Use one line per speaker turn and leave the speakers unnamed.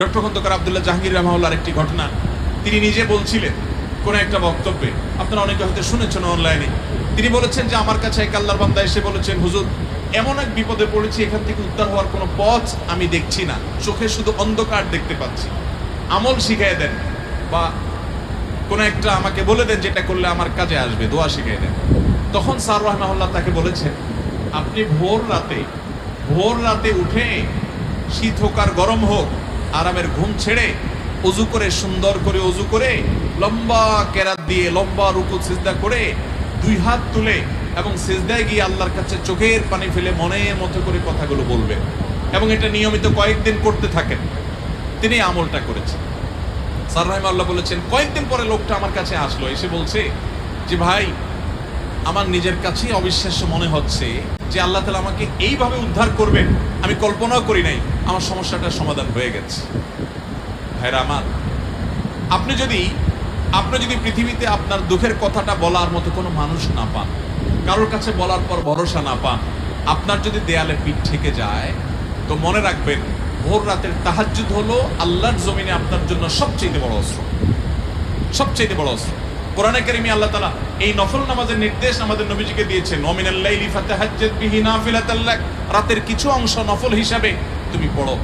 Doctor Khandakar Abdullah Jahangir রাহমাহুল্লাহর একটি ঘটনা তিনি নিজে বলছিলেন কোন একটা বক্তব্যে, আপনারা অনেকে হয়তো শুনেছেন অনলাইনে। তিনি বলেছেন যে আমার কাছে এক আল্লাহর বান্দা এসে বলেছেন, হুজুর এমন এক বিপদে পড়েছি, এখান থেকে উদ্ধার হওয়ার কোনো পথ আমি দেখছি না, চোখে শুধু অন্ধকার দেখতে পাচ্ছি, আমল শিখিয়ে দেন বা কোন একটা আমাকে বলে দেন যেটা করলে আমার কাজে আসবে, দোয়া শিখিয়ে দেন। তখন স্যার রাহমাহুল্লাহ তাকে বলেছেন, আপনি ভোর রাতে উঠে, শীত হোক আর গরম হোক, আরামের ঘুম ছেড়ে অজু করে, সুন্দর করে অজু করে, লম্বা কেরাত দিয়ে লম্বা রুকু সিজদা করে, দুই হাত তুলে এবং সিজদায় গিয়ে আল্লাহর কাছে চোখের পানি ফেলে মনের মতো করে কথাগুলো বলবেন এবং এটা নিয়মিত কয়েকদিন করতে থাকেন। তিনি আমলটা করেছেন। স্যার রাহমাহুল্লাহ বলেছেন, কয়েকদিন পরে লোকটা আমার কাছে আসলো, এসে বলছে যে ভাই, আমার নিজের কাছেই অবিশ্বাস্য মনে হচ্ছে যে আল্লাহ তাআলা আমাকে এইভাবে উদ্ধার করবেন, আমি কল্পনাও করি নাই, আমার সমস্যাটার সমাধান হয়ে গেছে। ভাইরা আমার, আপনি যদি পৃথিবীতে আপনার দুঃখের কথাটা বলার মতো কোনো মানুষ না পান, কারোর কাছে বলার পর ভরসা না পান, আপনার যদি দেয়ালে পিঠ থেকে যায়, তো মনে রাখবেন ভোর রাতের তাহাজ্জুদ হলো আল্লাহর জমিনে আপনার জন্য সবচেয়ে বড় অস্ত্র, সবচেয়ে বড় অস্ত্র। কোরআনে কারিমে আল্লাহ তাআলা এই নফল নামাজের নির্দেশ আমাদের নবীজিকে দিয়েছেন, ওয়া মিনাল লাইলি ফাতাহাজ্জাদ বিহি নাফিলাতাল লাক, রাতের কিছু অংশ নফল হিসাবে তুমি পড়ো।